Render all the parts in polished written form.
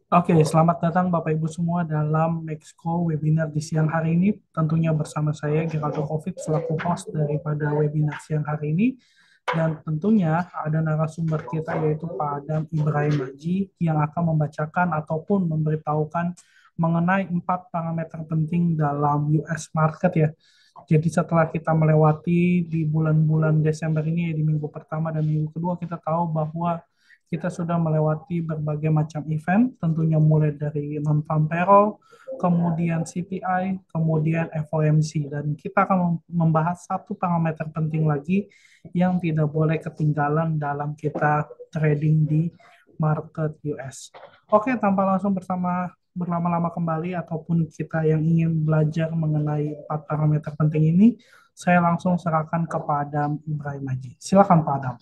Oke, selamat datang Bapak Ibu semua dalam Mexco webinar di siang hari ini. Tentunya bersama saya Geraldo Covid selaku host daripada webinar siang hari ini. Dan tentunya ada narasumber kita yaitu Pak Adam Ibrahim Haji yang akan membacakan ataupun memberitahukan mengenai 4 parameter penting dalam US market ya. Jadi setelah kita melewati di bulan-bulan Desember ini, di minggu pertama dan minggu kedua, kita tahu bahwa kita sudah melewati berbagai macam event, tentunya mulai dari non-farm payroll, kemudian CPI, kemudian FOMC. Dan kita akan membahas satu parameter penting lagi yang tidak boleh ketinggalan dalam kita trading di market US. Oke, tanpa langsung berlama-lama kembali ataupun kita yang ingin belajar mengenai 4 parameter penting ini, saya langsung serahkan kepada Ibrahim Haji. Silakan Pak Adam.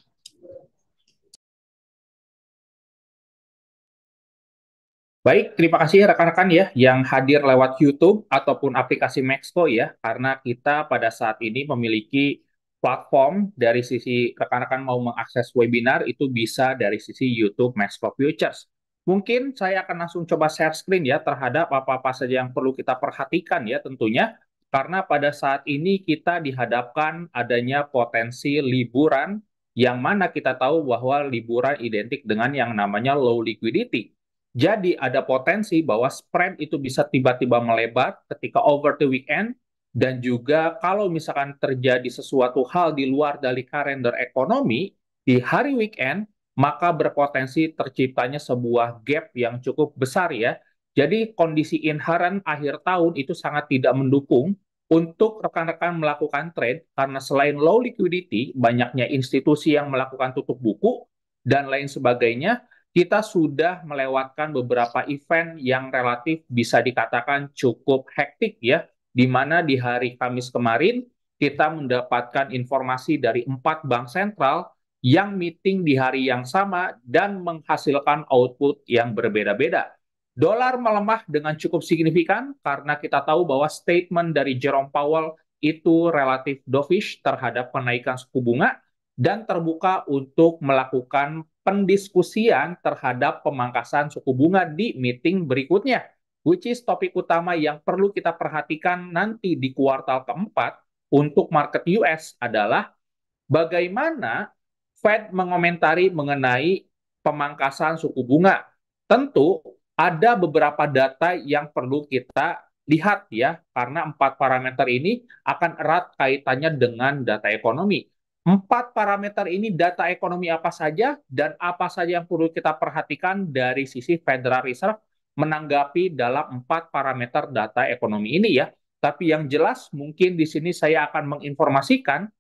Baik, terima kasih rekan-rekan ya yang hadir lewat YouTube ataupun aplikasi Maxco ya, karena kita pada saat ini memiliki platform dari sisi rekan-rekan mau mengakses webinar itu bisa dari sisi YouTube Maxco Futures. Mungkin saya akan langsung coba share screen ya terhadap apa-apa saja yang perlu kita perhatikan ya tentunya, karena pada saat ini kita dihadapkan adanya potensi liburan yang mana kita tahu bahwa liburan identik dengan yang namanya low liquidity. Jadi ada potensi bahwa spread itu bisa tiba-tiba melebar ketika over the weekend dan juga kalau misalkan terjadi sesuatu hal di luar dari kalender ekonomi di hari weekend, maka berpotensi terciptanya sebuah gap yang cukup besar ya. Jadi kondisi inherent akhir tahun itu sangat tidak mendukung untuk rekan-rekan melakukan trade karena selain low liquidity, banyaknya institusi yang melakukan tutup buku dan lain sebagainya, kita sudah melewatkan beberapa event yang relatif bisa dikatakan cukup hektik ya, di mana di hari Kamis kemarin kita mendapatkan informasi dari 4 bank sentral yang meeting di hari yang sama dan menghasilkan output yang berbeda-beda. Dolar melemah dengan cukup signifikan karena kita tahu bahwa statement dari Jerome Powell itu relatif dovish terhadap kenaikan suku bunga dan terbuka untuk melakukan pendiskusian terhadap pemangkasan suku bunga di meeting berikutnya, which is topik utama yang perlu kita perhatikan nanti di kuartal keempat untuk market US adalah bagaimana Fed mengomentari mengenai pemangkasan suku bunga. Tentu ada beberapa data yang perlu kita lihat ya, karena 4 parameter ini akan erat kaitannya dengan data ekonomi. 4 parameter ini data ekonomi apa saja dan apa saja yang perlu kita perhatikan dari sisi Federal Reserve menanggapi dalam 4 parameter data ekonomi ini ya. Tapi yang jelas mungkin di sini saya akan menginformasikan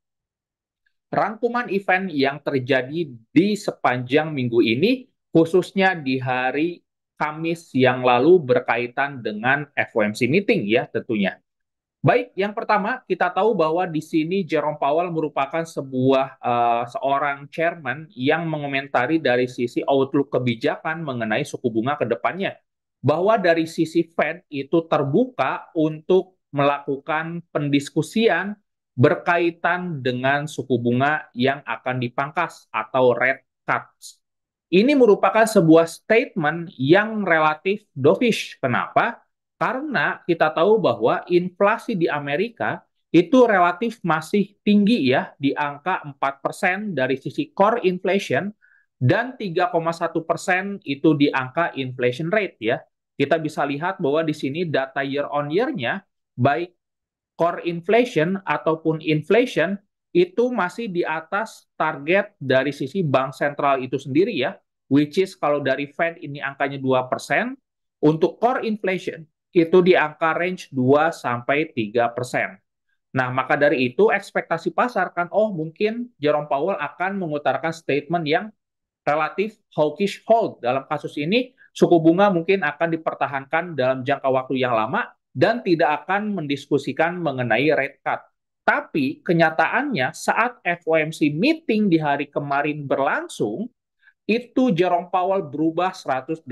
rangkuman event yang terjadi di sepanjang minggu ini, khususnya di hari Kamis yang lalu berkaitan dengan FOMC meeting ya tentunya. Baik, yang pertama kita tahu bahwa di sini Jerome Powell merupakan seorang chairman yang mengomentari dari sisi outlook kebijakan mengenai suku bunga ke depannya. Bahwa dari sisi Fed itu terbuka untuk melakukan pendiskusian berkaitan dengan suku bunga yang akan dipangkas atau rate cuts. Ini merupakan sebuah statement yang relatif dovish. Kenapa? Karena kita tahu bahwa inflasi di Amerika itu relatif masih tinggi ya, di angka 4% dari sisi core inflation dan 3,1% itu di angka inflation rate ya. Kita bisa lihat bahwa di sini data year on year-nya baik core inflation ataupun inflation itu masih di atas target dari sisi bank sentral itu sendiri ya, which is kalau dari Fed ini angkanya 2%, untuk core inflation itu di angka range 2 sampai 3%. Nah, maka dari itu ekspektasi pasar kan, oh mungkin Jerome Powell akan mengutarakan statement yang relatif hawkish hold. Dalam kasus ini, suku bunga mungkin akan dipertahankan dalam jangka waktu yang lama dan tidak akan mendiskusikan mengenai rate cut. Tapi kenyataannya saat FOMC meeting di hari kemarin berlangsung, itu Jerome Powell berubah 180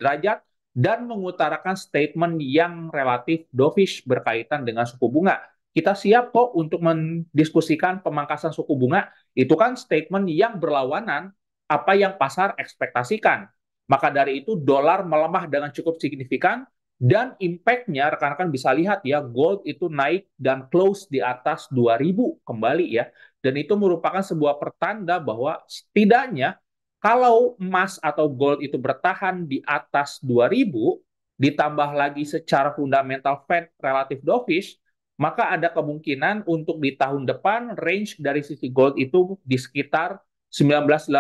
derajat dan mengutarakan statement yang relatif dovish berkaitan dengan suku bunga. Kita siap kok untuk mendiskusikan pemangkasan suku bunga. Itu kan statement yang berlawanan apa yang pasar ekspektasikan. Maka dari itu dolar melemah dengan cukup signifikan dan impact-nya rekan-rekan bisa lihat ya, gold itu naik dan close di atas 2000 kembali ya. Dan itu merupakan sebuah pertanda bahwa setidaknya kalau emas atau gold itu bertahan di atas 2000 ditambah lagi secara fundamental Fed relatif dovish, maka ada kemungkinan untuk di tahun depan range dari sisi gold itu di sekitar 1980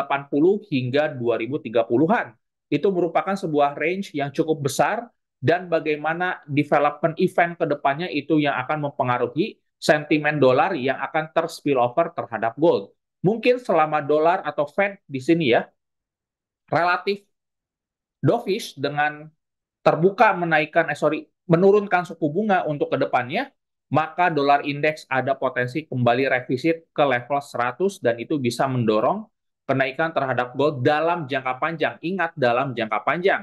hingga 2030-an. Itu merupakan sebuah range yang cukup besar dan bagaimana development event ke depannya itu yang akan mempengaruhi sentimen dolar yang akan terspillover terhadap gold. Mungkin selama dolar atau Fed di sini ya relatif dovish dengan terbuka menurunkan suku bunga untuk kedepannya, maka dolar indeks ada potensi kembali revisit ke level 100 dan itu bisa mendorong kenaikan terhadap gold dalam jangka panjang. Ingat, dalam jangka panjang.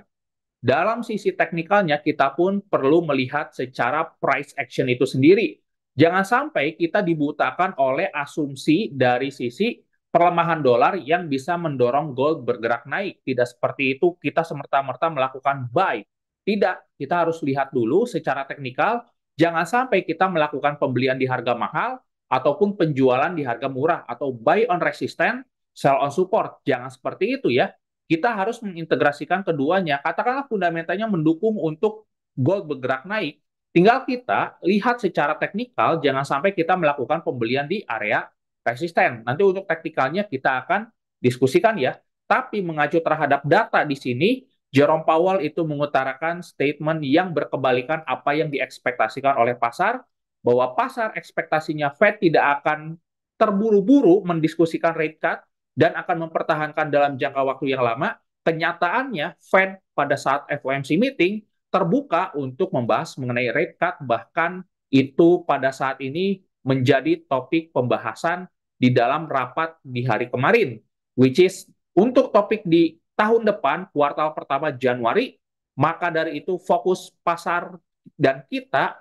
Dalam sisi teknikalnya, kita pun perlu melihat secara price action itu sendiri. Jangan sampai kita dibutakan oleh asumsi dari sisi pelemahan dolar yang bisa mendorong gold bergerak naik. Tidak seperti itu kita semerta-merta melakukan buy. Tidak, kita harus lihat dulu secara teknikal. Jangan sampai kita melakukan pembelian di harga mahal ataupun penjualan di harga murah atau buy on resistance, sell on support. Jangan seperti itu ya. Kita harus mengintegrasikan keduanya. Katakanlah fundamentalnya mendukung untuk gold bergerak naik. Tinggal kita lihat secara teknikal, jangan sampai kita melakukan pembelian di area resisten. Nanti untuk teknikalnya kita akan diskusikan ya. Tapi mengacu terhadap data di sini, Jerome Powell itu mengutarakan statement yang berkebalikan apa yang diekspektasikan oleh pasar, bahwa pasar ekspektasinya Fed tidak akan terburu-buru mendiskusikan rate cut, dan akan mempertahankan dalam jangka waktu yang lama. Kenyataannya Fed pada saat FOMC meeting terbuka untuk membahas mengenai rate cut, bahkan itu pada saat ini menjadi topik pembahasan di dalam rapat di hari kemarin, which is untuk topik di tahun depan, kuartal pertama Januari. Maka dari itu fokus pasar dan kita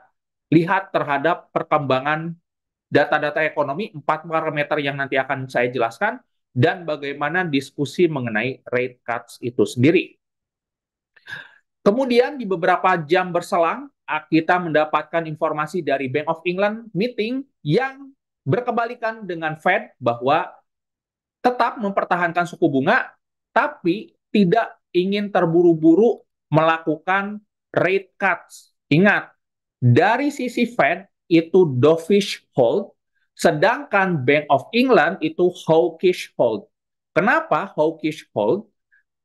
lihat terhadap perkembangan data-data ekonomi, 4 parameter yang nanti akan saya jelaskan, dan bagaimana diskusi mengenai rate cuts itu sendiri. Kemudian di beberapa jam berselang, kita mendapatkan informasi dari Bank of England meeting yang berkebalikan dengan Fed bahwa tetap mempertahankan suku bunga, tapi tidak ingin terburu-buru melakukan rate cuts. Ingat, dari sisi Fed itu dovish hold, sedangkan Bank of England itu hawkish hold. Kenapa hawkish hold?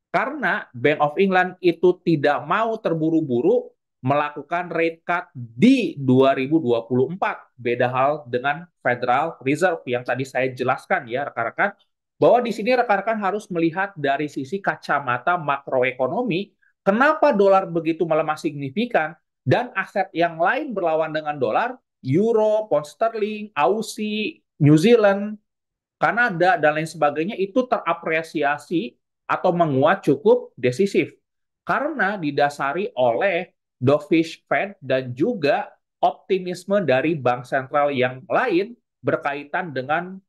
Karena Bank of England itu tidak mau terburu-buru melakukan rate cut di 2024. Beda hal dengan Federal Reserve yang tadi saya jelaskan ya rekan-rekan, bahwa di sini rekan-rekan harus melihat dari sisi kacamata makroekonomi, kenapa dolar begitu melemah signifikan dan aset yang lain berlawan dengan dolar, euro, pound sterling, Aussie, New Zealand, Kanada, dan lain sebagainya itu terapresiasi atau menguat cukup decisif. Karena didasari oleh dovish Fed dan juga optimisme dari bank sentral yang lain berkaitan dengan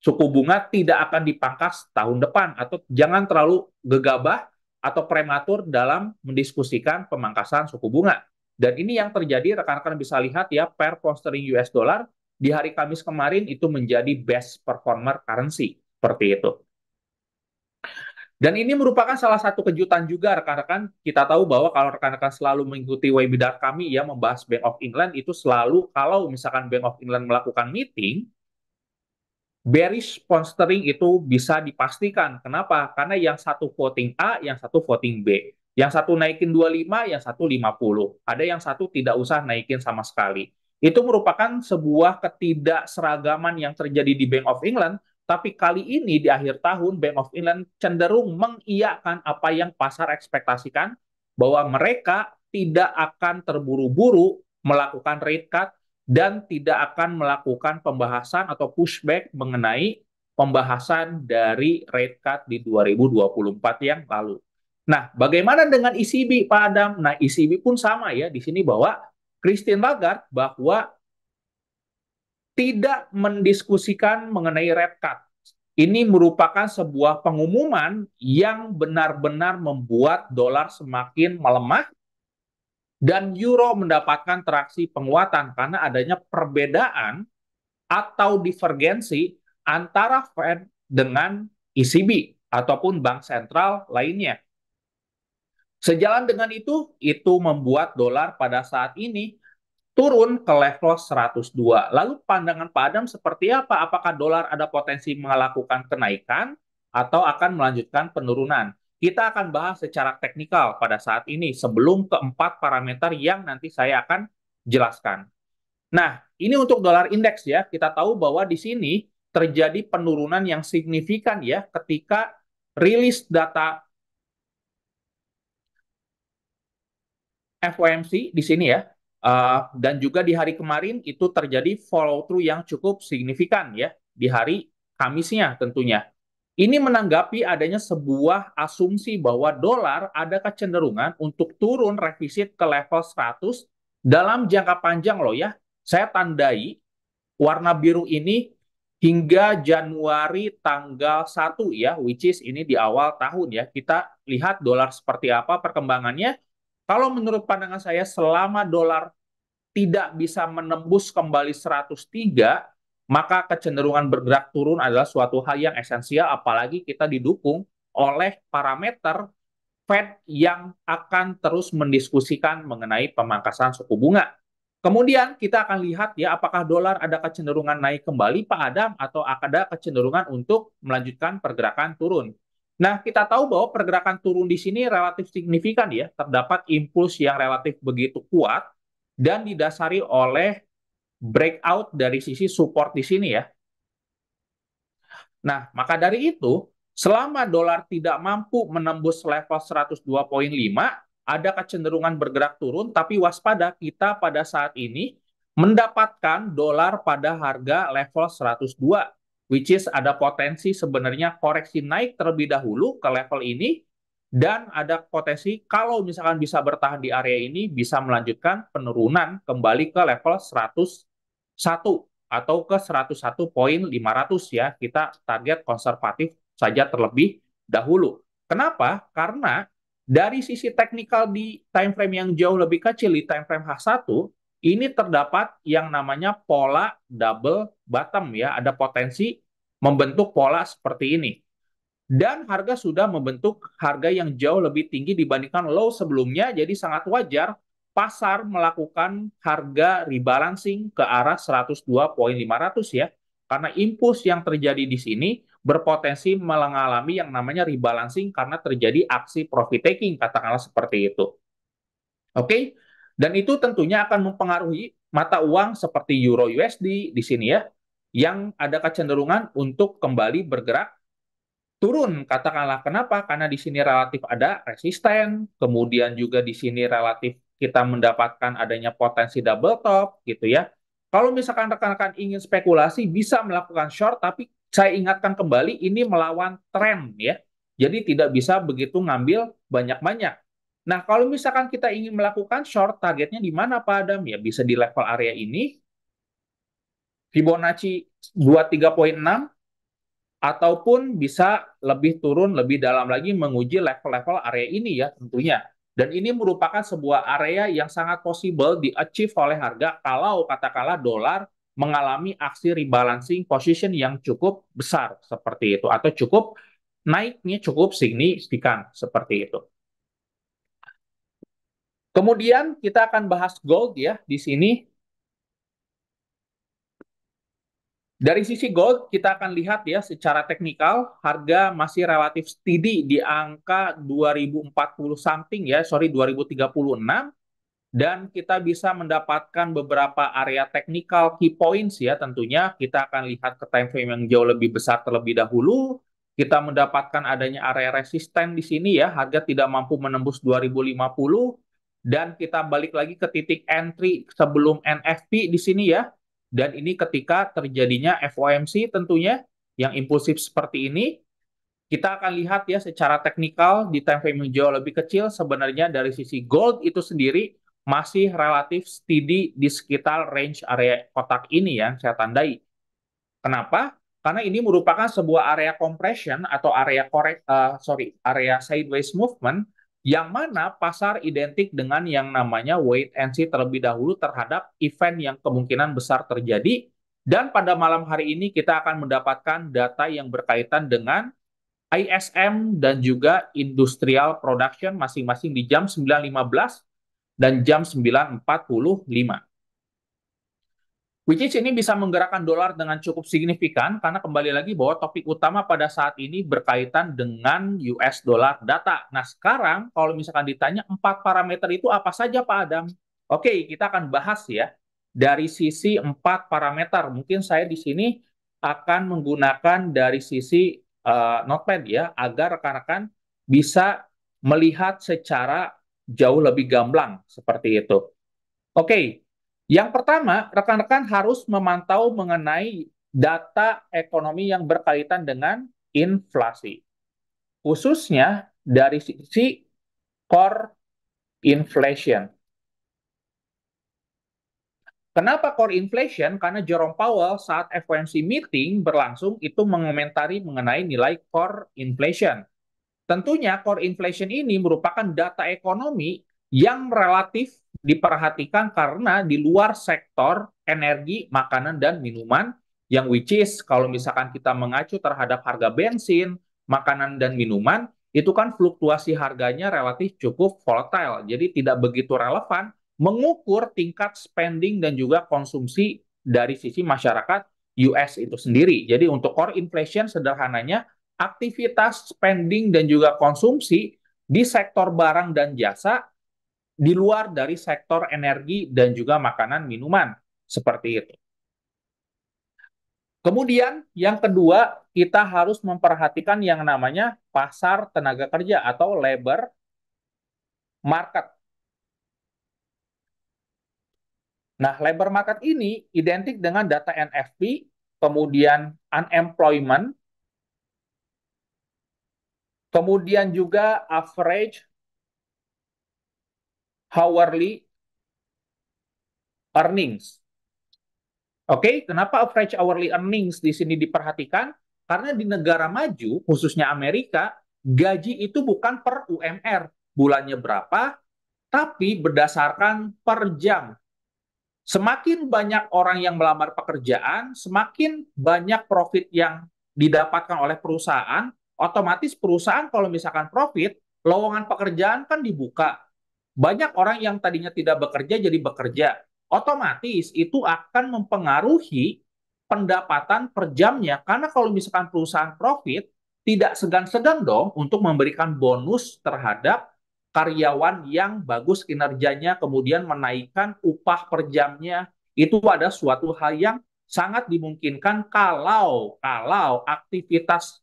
suku bunga tidak akan dipangkas tahun depan, atau jangan terlalu gegabah atau prematur dalam mendiskusikan pemangkasan suku bunga. Dan ini yang terjadi, rekan-rekan bisa lihat ya, pair pound sterling US dollar di hari Kamis kemarin itu menjadi best performer currency. Seperti itu. Dan ini merupakan salah satu kejutan juga rekan-rekan. Kita tahu bahwa kalau rekan-rekan selalu mengikuti webinar kami ya membahas Bank of England, itu selalu kalau misalkan Bank of England melakukan meeting, bearish pound sterling itu bisa dipastikan. Kenapa? Karena yang satu voting A, yang satu voting B. Yang satu naikin 25, yang satu 50. Ada yang satu tidak usah naikin sama sekali. Itu merupakan sebuah ketidakseragaman yang terjadi di Bank of England, tapi kali ini di akhir tahun Bank of England cenderung mengiyakan apa yang pasar ekspektasikan, bahwa mereka tidak akan terburu-buru melakukan rate cut dan tidak akan melakukan pembahasan atau pushback mengenai pembahasan dari rate cut di 2024 yang lalu. Nah, bagaimana dengan ECB, Pak Adam? Nah, ECB pun sama ya di sini, bahwa Christine Lagarde bahwa tidak mendiskusikan mengenai rate cut. Ini merupakan sebuah pengumuman yang benar-benar membuat dolar semakin melemah dan euro mendapatkan traksi penguatan karena adanya perbedaan atau divergensi antara Fed dengan ECB ataupun bank sentral lainnya. Sejalan dengan itu membuat dolar pada saat ini turun ke level 102. Lalu pandangan Pak Adam seperti apa? Apakah dolar ada potensi melakukan kenaikan atau akan melanjutkan penurunan? Kita akan bahas secara teknikal pada saat ini sebelum keempat parameter yang nanti saya akan jelaskan. Nah, ini untuk dolar indeks ya. Kita tahu bahwa di sini terjadi penurunan yang signifikan ya ketika rilis data FOMC di sini ya. Dan juga di hari kemarin itu terjadi follow through yang cukup signifikan ya di hari Kamisnya tentunya. Ini menanggapi adanya sebuah asumsi bahwa dolar ada kecenderungan untuk turun revisit ke level 100 dalam jangka panjang loh ya. Saya tandai warna biru ini hingga Januari tanggal 1 ya, which is ini di awal tahun ya. Kita lihat dolar seperti apa perkembangannya. Kalau menurut pandangan saya selama dolar tidak bisa menembus kembali 103, maka kecenderungan bergerak turun adalah suatu hal yang esensial, apalagi kita didukung oleh parameter Fed yang akan terus mendiskusikan mengenai pemangkasan suku bunga. Kemudian kita akan lihat ya apakah dolar ada kecenderungan naik kembali Pak Adam atau ada kecenderungan untuk melanjutkan pergerakan turun. Nah, kita tahu bahwa pergerakan turun di sini relatif signifikan ya, terdapat impuls yang relatif begitu kuat dan didasari oleh breakout dari sisi support di sini ya. Nah, maka dari itu, selama dolar tidak mampu menembus level 102,5, ada kecenderungan bergerak turun, tapi waspada kita pada saat ini mendapatkan dolar pada harga level 102, which is ada potensi sebenarnya koreksi naik terlebih dahulu ke level ini, dan ada potensi kalau misalkan bisa bertahan di area ini, bisa melanjutkan penurunan kembali ke level 101 atau ke 101,500 ya. Kita target konservatif saja terlebih dahulu. Kenapa? Karena dari sisi teknikal di time frame yang jauh lebih kecil di time frame H1 ini terdapat yang namanya pola double bottom ya, ada potensi membentuk pola seperti ini. Dan harga sudah membentuk harga yang jauh lebih tinggi dibandingkan low sebelumnya, jadi sangat wajar pasar melakukan harga rebalancing ke arah 102,500 ya. Karena impuls yang terjadi di sini berpotensi mengalami yang namanya rebalancing karena terjadi aksi profit taking, katakanlah seperti itu. Oke? Dan itu tentunya akan mempengaruhi mata uang seperti Euro USD di sini ya, yang ada kecenderungan untuk kembali bergerak turun, katakanlah. Kenapa? Karena di sini relatif ada resisten, kemudian juga di sini relatif kita mendapatkan adanya potensi double top gitu ya. Kalau misalkan rekan-rekan ingin spekulasi bisa melakukan short, tapi saya ingatkan kembali ini melawan tren ya. Jadi tidak bisa begitu ngambil banyak-banyak. Nah, kalau misalkan kita ingin melakukan short, targetnya di mana Pak Adam? Ya bisa di level area ini, Fibonacci 23,6, ataupun bisa lebih turun lebih dalam lagi menguji level-level area ini ya tentunya. Dan ini merupakan sebuah area yang sangat possible di-achieve oleh harga kalau katakanlah dolar mengalami aksi rebalancing position yang cukup besar seperti itu atau cukup naiknya cukup signifikan seperti itu. Kemudian kita akan bahas gold ya di sini. Dari sisi gold, kita akan lihat ya secara teknikal, harga masih relatif steady di angka 2040 something ya, sorry 2036, dan kita bisa mendapatkan beberapa area teknikal key points ya tentunya. Kita akan lihat ke time frame yang jauh lebih besar terlebih dahulu. Kita mendapatkan adanya area resisten di sini ya, harga tidak mampu menembus 2050, dan kita balik lagi ke titik entry sebelum NFP di sini ya. Dan ini ketika terjadinya FOMC tentunya yang impulsif seperti ini, kita akan lihat ya secara teknikal di time frame yang jauh lebih kecil sebenarnya dari sisi gold itu sendiri masih relatif steady di sekitar range area kotak ini yang saya tandai. Kenapa? karena ini merupakan sebuah area compression atau area sideways movement yang mana pasar identik dengan yang namanya wait and see terlebih dahulu terhadap event yang kemungkinan besar terjadi. Dan pada malam hari ini kita akan mendapatkan data yang berkaitan dengan ISM dan juga industrial production masing-masing di jam 9.15 dan jam 9.45. Which is ini bisa menggerakkan dolar dengan cukup signifikan karena kembali lagi bahwa topik utama pada saat ini berkaitan dengan US dollar data. Nah sekarang kalau misalkan ditanya 4 parameter itu apa saja Pak Adam? Oke, kita akan bahas ya dari sisi 4 parameter. Mungkin saya di sini akan menggunakan dari sisi notepad ya agar rekan-rekan bisa melihat secara jauh lebih gamblang seperti itu. Oke, yang pertama, rekan-rekan harus memantau mengenai data ekonomi yang berkaitan dengan inflasi, khususnya dari sisi core inflation. Kenapa core inflation? Karena Jerome Powell saat FOMC meeting berlangsung itu mengomentari mengenai nilai core inflation. Tentunya core inflation ini merupakan data ekonomi yang relatif diperhatikan karena di luar sektor energi, makanan, dan minuman yang which is kalau misalkan kita mengacu terhadap harga bensin, makanan, dan minuman, itu kan fluktuasi harganya relatif cukup volatile. Jadi tidak begitu relevan mengukur tingkat spending dan juga konsumsi dari sisi masyarakat US itu sendiri. Jadi untuk core inflation sederhananya aktivitas spending dan juga konsumsi di sektor barang dan jasa di luar dari sektor energi dan juga makanan minuman seperti itu. Kemudian yang kedua, kita harus memperhatikan yang namanya pasar tenaga kerja atau labor market. Nah, labor market ini identik dengan data NFP, kemudian unemployment, kemudian juga average hourly earnings. Oke, kenapa average hourly earnings di sini diperhatikan? Karena di negara maju, khususnya Amerika, gaji itu bukan per UMR, bulannya berapa, tapi berdasarkan per jam. Semakin banyak orang yang melamar pekerjaan, semakin banyak profit yang didapatkan oleh perusahaan, otomatis perusahaan kalau misalkan profit, lowongan pekerjaan kan dibuka. Banyak orang yang tadinya tidak bekerja jadi bekerja. Otomatis itu akan mempengaruhi pendapatan per jamnya. Karena kalau misalkan perusahaan profit, tidak segan-segan dong untuk memberikan bonus terhadap karyawan yang bagus kinerjanya, kemudian menaikkan upah per jamnya. Itu ada suatu hal yang sangat dimungkinkan kalau aktivitas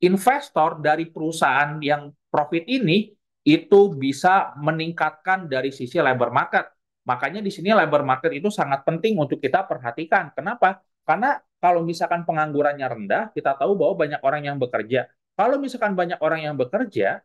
investor dari perusahaan yang profit ini itu bisa meningkatkan dari sisi labor market. Makanya di sini labor market itu sangat penting untuk kita perhatikan. Kenapa? Karena kalau misalkan penganggurannya rendah, kita tahu bahwa banyak orang yang bekerja. Kalau misalkan banyak orang yang bekerja,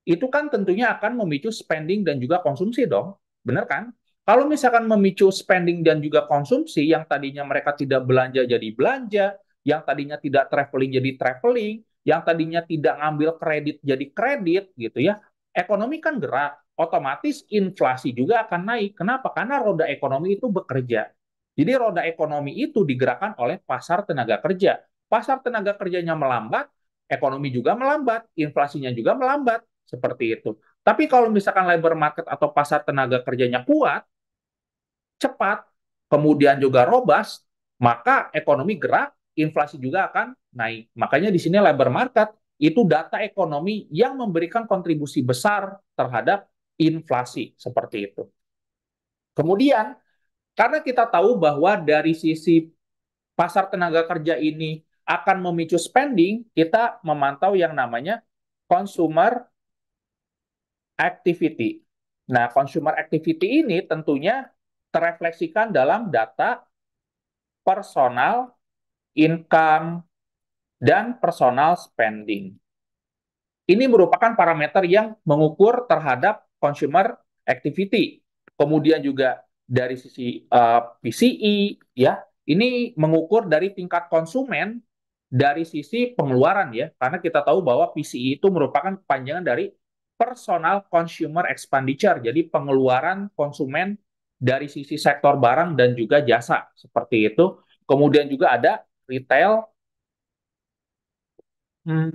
itu kan tentunya akan memicu spending dan juga konsumsi dong. Benar kan? Kalau misalkan memicu spending dan juga konsumsi, yang tadinya mereka tidak belanja jadi belanja, yang tadinya tidak traveling jadi traveling, yang tadinya tidak ngambil kredit jadi kredit gitu ya. Ekonomi kan gerak, otomatis inflasi juga akan naik. Kenapa? Karena roda ekonomi itu bekerja. Jadi roda ekonomi itu digerakkan oleh pasar tenaga kerja. Pasar tenaga kerjanya melambat, ekonomi juga melambat, inflasinya juga melambat, seperti itu. Tapi kalau misalkan labor market atau pasar tenaga kerjanya kuat, cepat, kemudian juga robust, maka ekonomi gerak, inflasi juga akan naik. Makanya di sini labor market itu data ekonomi yang memberikan kontribusi besar terhadap inflasi seperti itu. Kemudian karena kita tahu bahwa dari sisi pasar tenaga kerja ini akan memicu spending, kita memantau yang namanya consumer activity. Nah, consumer activity ini tentunya terefleksikan dalam data personal income dan personal spending. Ini merupakan parameter yang mengukur terhadap consumer activity. Kemudian juga dari sisi PCE, ya, ini mengukur dari tingkat konsumen dari sisi pengeluaran ya, karena kita tahu bahwa PCE itu merupakan kepanjangan dari Personal Consumer Expenditure, jadi pengeluaran konsumen dari sisi sektor barang dan juga jasa, seperti itu. Kemudian juga ada retail, hmm,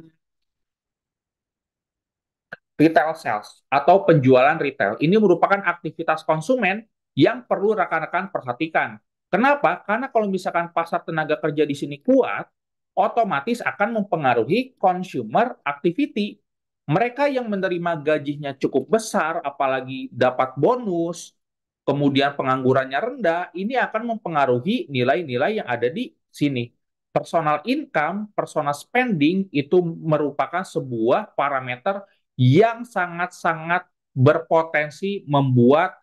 retail sales atau penjualan retail. Ini merupakan aktivitas konsumen yang perlu rekan-rekan perhatikan. Kenapa? Karena kalau misalkan pasar tenaga kerja di sini kuat, otomatis akan mempengaruhi consumer activity. Mereka yang menerima gajinya cukup besar, apalagi dapat bonus, kemudian penganggurannya rendah, ini akan mempengaruhi nilai-nilai yang ada di sini. Personal income, personal spending itu merupakan sebuah parameter yang sangat-sangat berpotensi membuat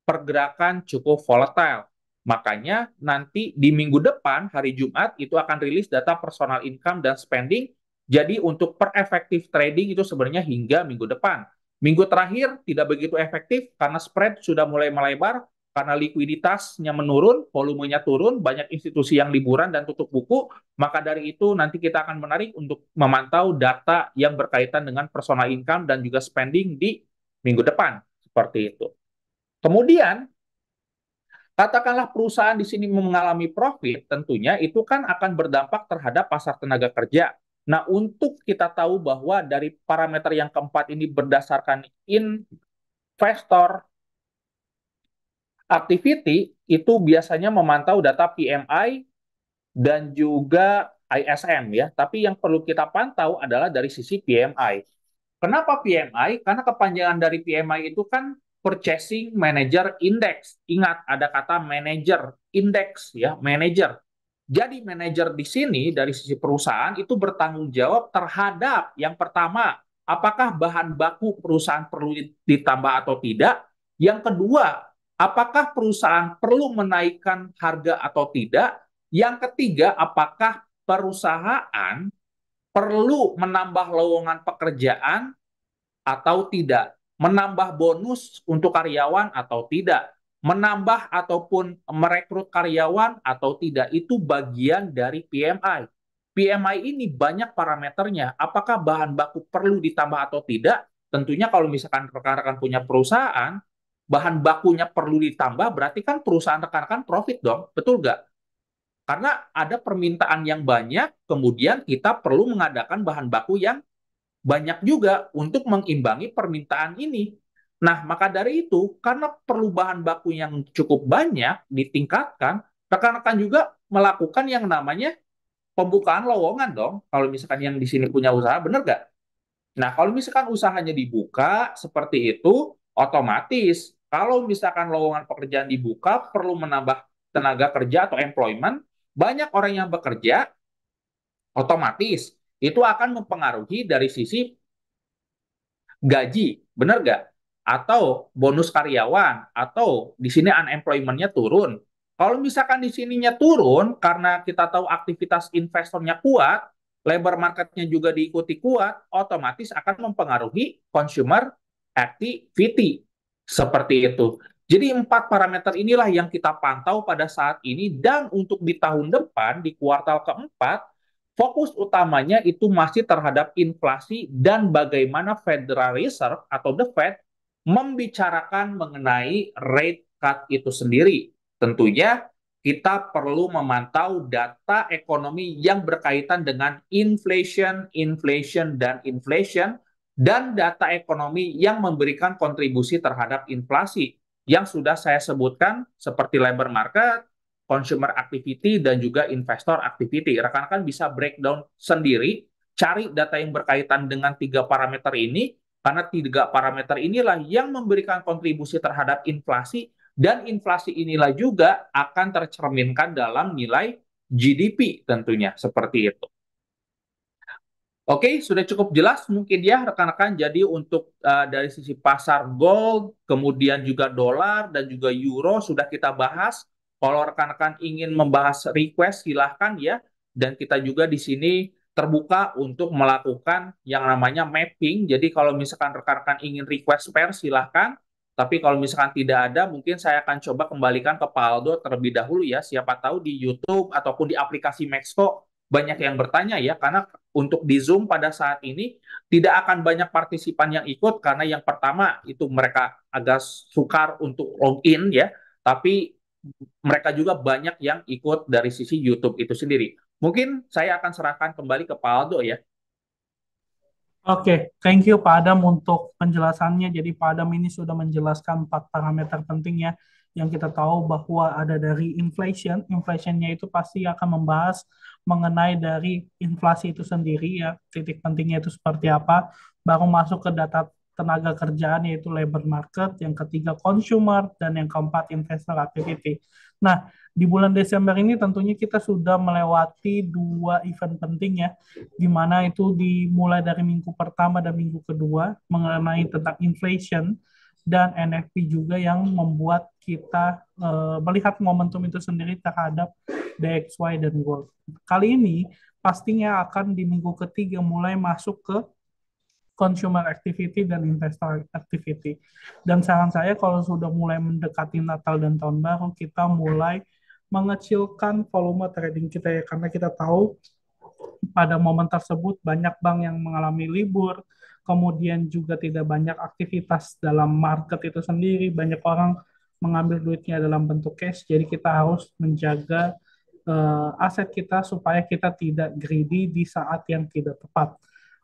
pergerakan cukup volatile. Makanya nanti di minggu depan, hari Jumat, itu akan rilis data personal income dan spending. Jadi untuk per efektif trading itu sebenarnya hingga minggu depan. Minggu terakhir tidak begitu efektif karena spread sudah mulai melebar, karena likuiditasnya menurun, volumenya turun, banyak institusi yang liburan dan tutup buku, maka dari itu nanti kita akan menarik untuk memantau data yang berkaitan dengan personal income dan juga spending di minggu depan. Seperti itu. Kemudian, katakanlah perusahaan di sini mengalami profit, tentunya itu kan akan berdampak terhadap pasar tenaga kerja. Nah, untuk kita tahu bahwa dari parameter yang keempat ini berdasarkan investor activity, itu biasanya memantau data PMI dan juga ISM ya. Tapi yang perlu kita pantau adalah dari sisi PMI. Kenapa PMI? Karena kepanjangan dari PMI itu kan Purchasing Manager Index. Ingat, ada kata manager index ya, manager. Jadi manajer di sini dari sisi perusahaan itu bertanggung jawab terhadap yang pertama, apakah bahan baku perusahaan perlu ditambah atau tidak? Yang kedua, apakah perusahaan perlu menaikkan harga atau tidak? Yang ketiga, apakah perusahaan perlu menambah lowongan pekerjaan atau tidak, menambah bonus untuk karyawan atau tidak, menambah ataupun merekrut karyawan atau tidak, itu bagian dari PMI. PMI ini banyak parameternya. Apakah bahan baku perlu ditambah atau tidak? Tentunya kalau misalkan rekan-rekan punya perusahaan, bahan bakunya perlu ditambah, berarti kan perusahaan rekan-rekan profit dong, betul nggak? Karena ada permintaan yang banyak, kemudian kita perlu mengadakan bahan baku yang banyak juga untuk mengimbangi permintaan ini. Nah, maka dari itu, karena perlu bahan baku yang cukup banyak ditingkatkan, rekan-rekan juga melakukan yang namanya pembukaan lowongan dong. Kalau misalkan yang di sini punya usaha, benar nggak? Nah, kalau misalkan usahanya dibuka seperti itu, otomatis kalau misalkan lowongan pekerjaan dibuka, perlu menambah tenaga kerja atau employment, banyak orang yang bekerja, otomatis itu akan mempengaruhi dari sisi gaji, benar nggak? Atau bonus karyawan, atau di sini unemployment-nya turun. Kalau misalkan di sininya turun, karena kita tahu aktivitas investornya kuat, labor marketnya juga diikuti kuat, otomatis akan mempengaruhi consumer activity. Seperti itu. Jadi empat parameter inilah yang kita pantau pada saat ini, dan untuk di tahun depan, di kuartal keempat, fokus utamanya itu masih terhadap inflasi dan bagaimana Federal Reserve atau The Fed membicarakan mengenai rate cut itu sendiri. Tentunya kita perlu memantau data ekonomi yang berkaitan dengan dan data ekonomi yang memberikan kontribusi terhadap inflasi yang sudah saya sebutkan seperti labor market, consumer activity, dan juga investor activity. Rekan-rekan bisa breakdown sendiri, cari data yang berkaitan dengan tiga parameter ini, karena tiga parameter inilah yang memberikan kontribusi terhadap inflasi, dan inflasi inilah juga akan tercerminkan dalam nilai GDP tentunya, seperti itu. Oke, sudah cukup jelas mungkin ya rekan-rekan. Jadi untuk dari sisi pasar gold, kemudian juga dolar dan juga euro sudah kita bahas. Kalau rekan-rekan ingin membahas request silahkan ya. Dan kita juga di sini terbuka untuk melakukan yang namanya mapping. Jadi kalau misalkan rekan-rekan ingin request pair silahkan. Tapi kalau misalkan tidak ada, mungkin saya akan coba kembalikan ke Pak Aldo terlebih dahulu ya. Siapa tahu di YouTube ataupun di aplikasi Maxco banyak yang bertanya ya, karena untuk di Zoom pada saat ini tidak akan banyak partisipan yang ikut karena yang pertama itu mereka agak sukar untuk login ya, tapi mereka juga banyak yang ikut dari sisi YouTube itu sendiri. Mungkin saya akan serahkan kembali ke Pak Aldo ya. Oke, thank you Pak Adam untuk penjelasannya. Jadi Pak Adam ini sudah menjelaskan 4 parameter penting ya, yang kita tahu bahwa ada dari inflation. Inflationnya itu pasti akan membahas mengenai dari inflasi itu sendiri ya, titik pentingnya itu seperti apa. Baru masuk ke data tenaga kerjaan yaitu labor market, yang ketiga consumer, dan yang keempat investor activity. Nah, di bulan Desember ini tentunya kita sudah melewati 2 event penting ya, di mana itu dimulai dari minggu pertama dan minggu kedua mengenai tentang inflation dan NFP juga yang membuat kita melihat momentum itu sendiri terhadap DXY dan Gold. Kali ini pastinya akan di minggu ketiga mulai masuk ke consumer activity dan investor activity. Dan saran saya kalau sudah mulai mendekati Natal dan Tahun Baru, kita mulai mengecilkan volume trading kita ya, karena kita tahu pada momen tersebut banyak bank yang mengalami libur, kemudian juga tidak banyak aktivitas dalam market itu sendiri, banyak orang mengambil duitnya dalam bentuk cash, jadi kita harus menjaga aset kita supaya kita tidak greedy di saat yang tidak tepat.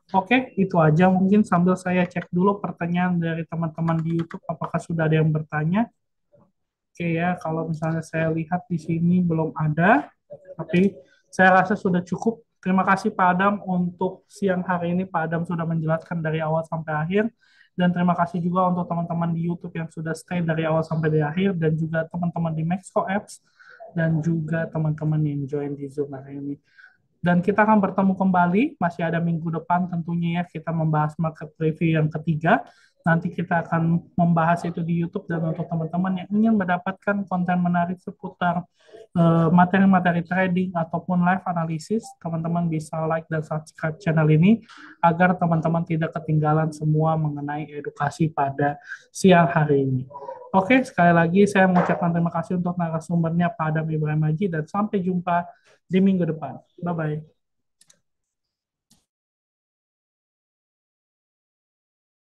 Oke, itu aja mungkin sambil saya cek dulu pertanyaan dari teman-teman di YouTube apakah sudah ada yang bertanya. Oke ya, kalau misalnya saya lihat di sini belum ada, tapi saya rasa sudah cukup. Terima kasih Pak Adam untuk siang hari ini. Pak Adam sudah menjelaskan dari awal sampai akhir. Dan terima kasih juga untuk teman-teman di YouTube yang sudah stay dari awal sampai di akhir. Dan juga teman-teman di Maxco Apps. Dan juga teman-teman yang join di Zoom hari ini. Dan kita akan bertemu kembali, masih ada minggu depan tentunya ya, kita membahas market review yang ketiga. Nanti kita akan membahas itu di YouTube, dan untuk teman-teman yang ingin mendapatkan konten menarik seputar materi-materi trading ataupun live analysis, teman-teman bisa like dan subscribe channel ini agar teman-teman tidak ketinggalan semua mengenai edukasi pada siang hari ini. Oke, sekali lagi saya mengucapkan terima kasih untuk narasumbernya Pak Adam Ibrahim Haji, dan sampai jumpa di minggu depan. Bye-bye.